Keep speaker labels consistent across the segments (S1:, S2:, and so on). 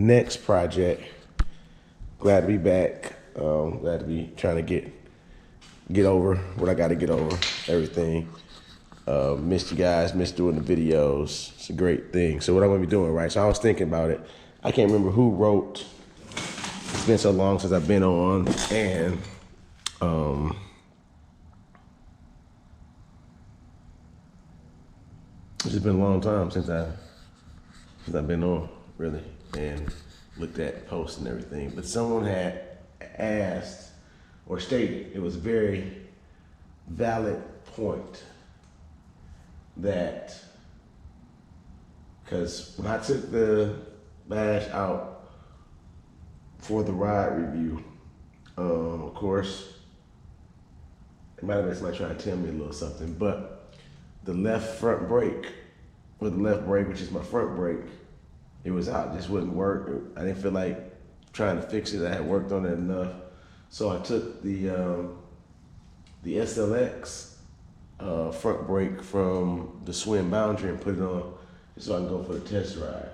S1: next project. Glad to be back. Glad to be trying to get over what I got to get over, everything. Missed you guys, missed doing the videos. It's a great thing. So what I'm gonna be doing, right? So I was thinking about it. I can't remember who wrote, it's been so long since I've been on, and it's just been a long time since I've been on, really, and looked at posts and everything. But someone had asked or stated, it was a very valid point, that because when I took the Bash out for the ride review, of course, it might have been somebody trying to tell me a little something, but the left front brake, or the left brake, which is my front brake, it was out, it just wouldn't work. I didn't feel like trying to fix it. I had worked on it enough. So I took the SLX front brake from the swim boundary and put it on just so I can go for the test ride.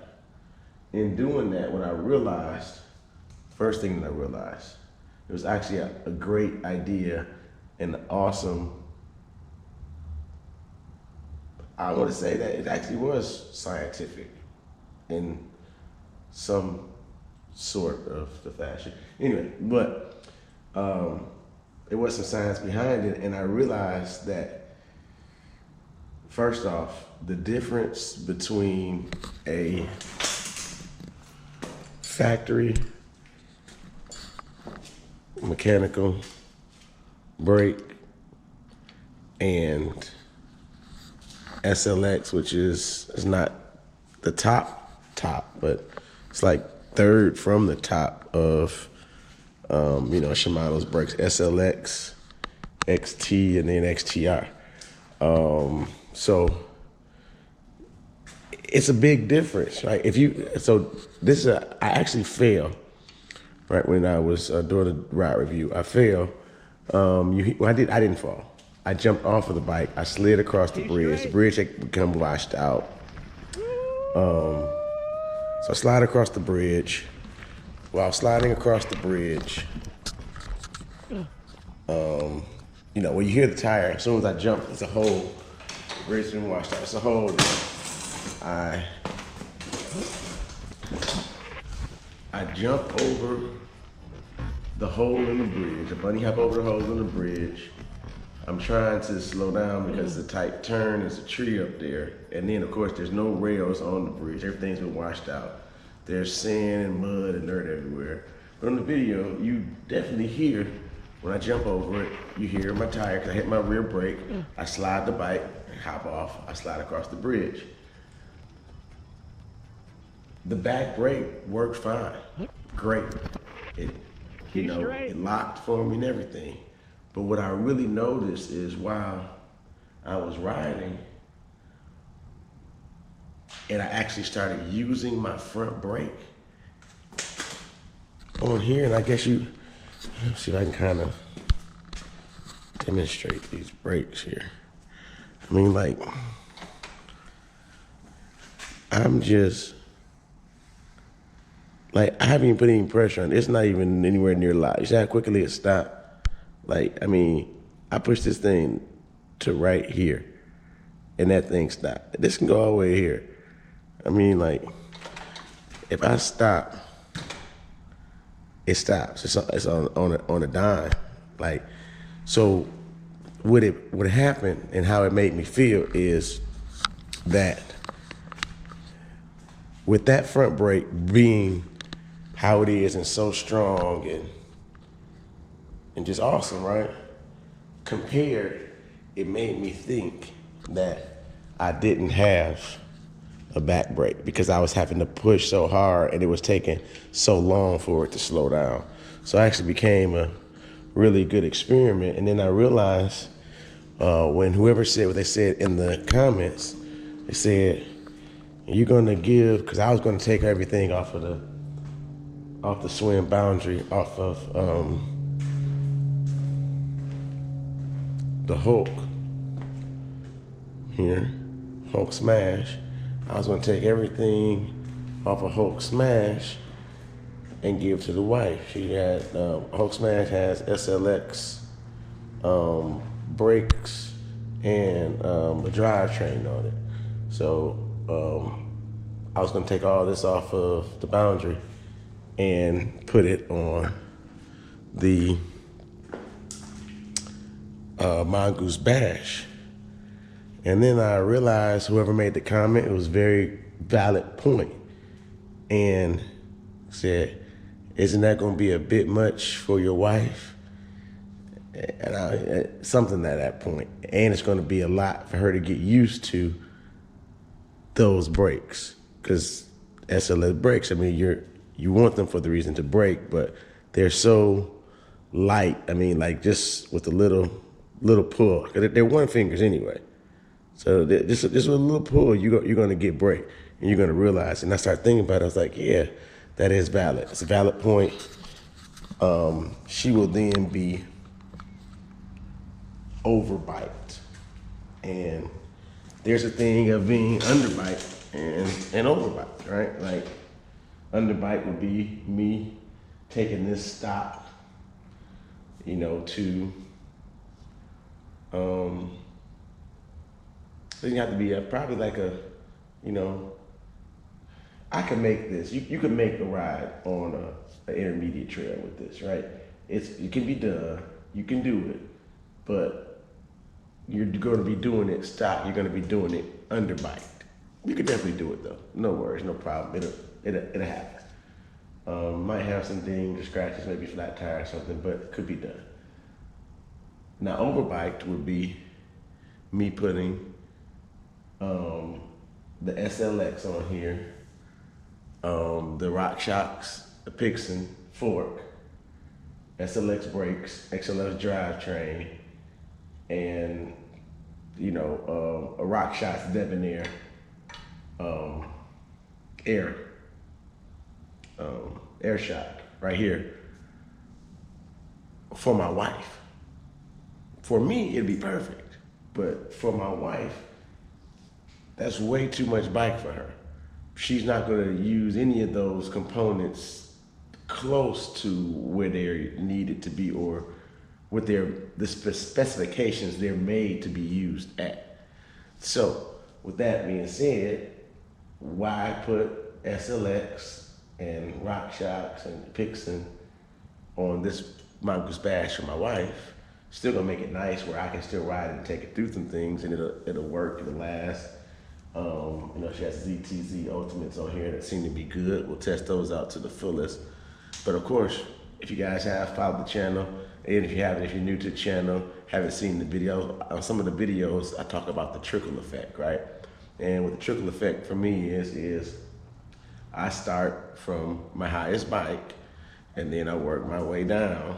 S1: In doing that, what I realized, first thing that I realized, it was actually a great idea and awesome. I want to say that it actually was scientific in some sort of the fashion. Anyway, but there was some science behind it, and I realized that, first off, the difference between a factory mechanical brake and SLX, which is not the top, but it's like third from the top of Shimano's brakes, SLX, XT, and then XTR. So it's a big difference, right? I actually failed, right? When I was doing the ride review, I failed. I didn't fall. I jumped off of the bike. I slid across the bridge. The bridge had become washed out. So I slide across the bridge. While sliding across the bridge, when you hear the tire, as soon as I jump, it's a hole. The bridge has been washed out. It's a hole. I jump over the hole in the bridge. I bunny hop over the hole in the bridge. I'm trying to slow down because it's a tight turn. There's a tree up there. And then, of course, there's no rails on the bridge. Everything's been washed out. There's sand and mud and dirt everywhere. But on the video, you definitely hear, when I jump over it, you hear my tire, because I hit my rear brake. I slide the bike, hop off, I slide across the bridge. The back brake worked fine, great. It locked for me and everything. But what I really noticed is while I was riding, and I actually started using my front brake on here, and I guess let's see if I can kind of demonstrate these brakes here. I mean, like, I'm just, like, I haven't even put any pressure on it. It's not even anywhere near live. You see how quickly it stopped? Like, I mean, I pushed this thing to right here, and that thing stopped. This can go all the way here. I mean, like, if I stop, it stops. It's on a dime. Like, so what happened and how it made me feel is that with that front brake being how it is and so strong and just awesome, right? Compared, it made me think that I didn't have a back brake because I was having to push so hard and it was taking so long for it to slow down. So it actually became a really good experiment. And then I realized when whoever said what they said in the comments, they said, you're gonna give, because I was gonna take everything off the swim boundary, off of the Hulk here, Hulk Smash. I was gonna take everything off of Hulk Smash and give to the wife. She had, Hulk Smash has SLX brakes and a drivetrain on it. So I was gonna take all this off of the boundary and put it on the Mongoose Bash. And then I realized whoever made the comment, it was a very valid point, and said, isn't that gonna be a bit much for your wife? And something at that point. And it's gonna be a lot for her to get used to those brakes. Because SLS brakes, I mean, you want them for the reason to brake, but they're so light. I mean, like just with a little pull, because they're one fingers anyway. So just with a little pull, you're going to get brake, and you're going to realize. And I started thinking about it. I was like, yeah, that is valid. It's a valid point. She will then be overbiked, and there's a thing of being underbiked and overbiked, right? Like underbike would be me taking this stop, to doesn't have to be probably like I can make this. You can make a ride on an intermediate trail with this, right? It can be done. You can do it, but you're going to be doing it stop. You're going to be doing it underbiked. You can definitely do it though. No worries, no problem. It'll happen. Might have some dings or scratches, maybe flat tire or something, but it could be done. Now overbiked would be me putting the SLX on here, the Rock Shocks, the Pixin fork, SLX brakes, XLS drivetrain, and a Rock Shots Debonair air shock right here for my wife. For me, it'd be perfect, but for my wife, that's way too much bike for her. She's not going to use any of those components close to where they're needed to be or with the specifications they're made to be used at. So with that being said, why put SLX and Rock Shocks and Pixin on this Mongoose Bash for my wife? Still gonna make it nice where I can still ride it and take it through some things, and it'll work, it'll last. She has ZTZ Ultimates on here that seem to be good. We'll test those out to the fullest. But of course, if you guys have followed the channel, and if you haven't, if you're new to the channel, haven't seen the video, some of the videos I talk about the trickle effect, right? And what the trickle effect for me is I start from my highest bike, and then I work my way down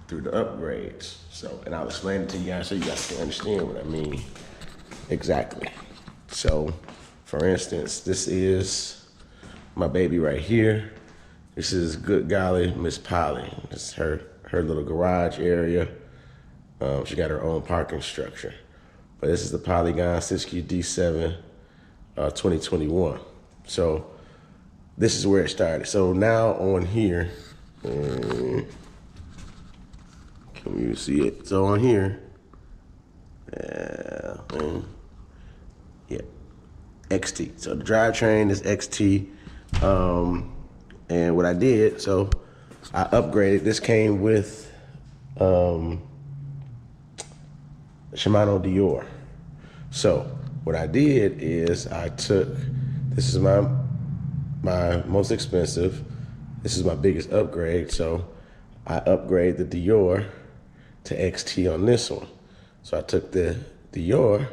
S1: through the upgrades. So, and I'll explain it to you guys so you guys can understand what I mean exactly. So, for instance, this is my baby right here. This is Good Golly Miss Polly. This is her little garage area. She got her own parking structure. But this is the Polygon 6QD7 2021. So this is where it started. So now on here, can you see it? So on here, XT. So the drivetrain is XT. And what I did, so I upgraded. This came with Shimano Dior. So what I did is I took, this is my most expensive, this is my biggest upgrade. So I upgraded the Dior to XT on this one. So I took the Dior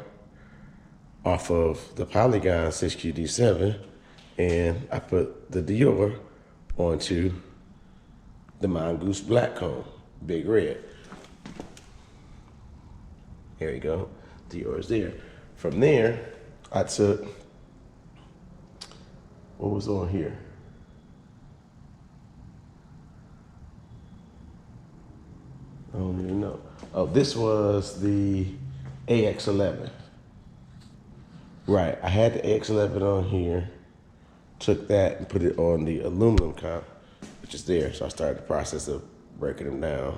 S1: off of the Polygon 6QD7 and I put the Dior onto the Mongoose Black Cone, Big Red. There you go, Dior is there. From there, I took, what was on here? I don't even know. Oh, this was the AX11. Right, I had the AX11 on here, took that and put it on the aluminum comp. which is there. So I started the process of breaking them down.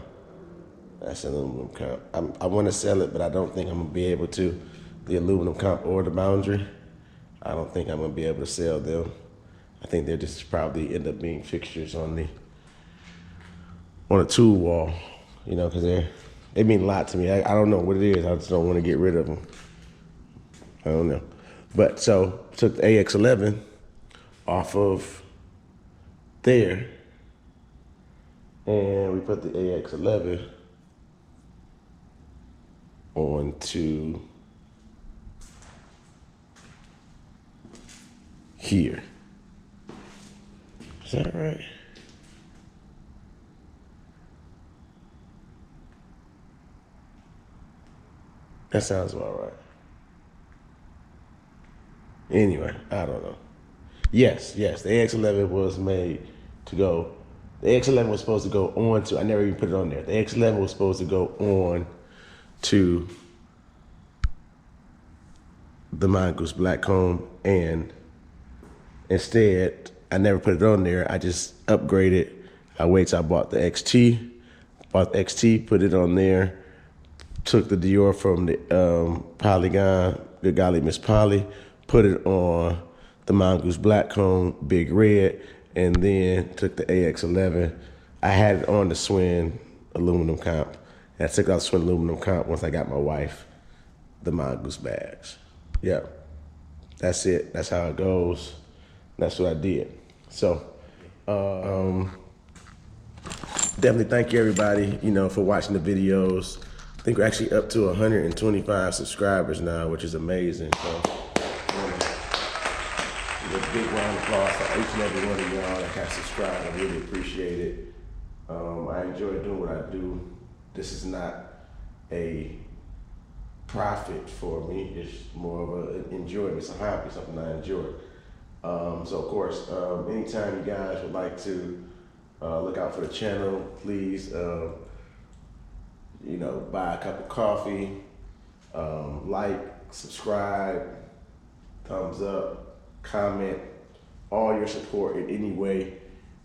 S1: That's an aluminum comp. I want to sell it, but I don't think I'm gonna be able to. The aluminum comp or the boundary, I don't think I'm gonna be able to sell them. I think they're just probably end up being fixtures on a tool wall, you know, because they mean a lot to me. I don't know what it is. I just don't want to get rid of them. I don't know. But so took the AX11 off of there, and we put the AX11 onto here. Is that right? That sounds about right. Anyway, I don't know. Yes, the AX11 was made to go. The AX11 was supposed to go on to, I never even put it on there. The AX11 was supposed to go on to the Mongoose Black Comb, and instead, I never put it on there. I just upgraded. I waited till I bought the XT, put it on there, took the Dior from the Polygon, Good Golly Miss Polly, put it on the Mongoose Black Comb, Big Red, and then took the AX11. I had it on the Swin aluminum comp. And I took out the Swin aluminum comp once I got my wife the Mongoose bags. Yeah, that's it. That's how it goes. That's what I did. So, definitely thank you everybody, you know, for watching the videos. I think we're actually up to 125 subscribers now, which is amazing. So, a big round of applause for each and every one of y'all that have subscribed. I really appreciate it. I enjoy doing what I do. This is not a profit for me. It's more of an enjoyment. It's a hobby, something I enjoy. So of course, anytime you guys would like to look out for the channel, please, you know, buy a cup of coffee, like, subscribe, thumbs up, comment, all your support in any way.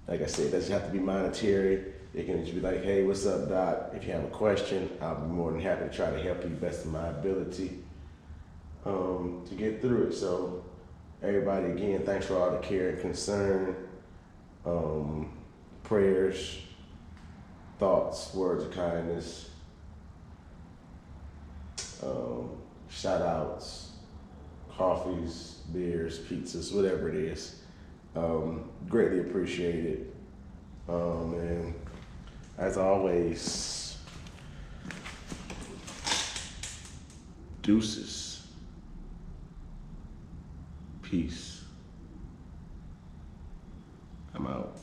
S1: Like I said, it doesn't have to be monetary. It can just be like, hey, what's up, Doc? If you have a question, I'll be more than happy to try to help you best of my ability to get through it. So everybody, again, thanks for all the care and concern, prayers, thoughts, words of kindness, shout outs, coffees, beers, pizzas, whatever it is. Greatly appreciated. And as always, deuces. Peace. I'm out.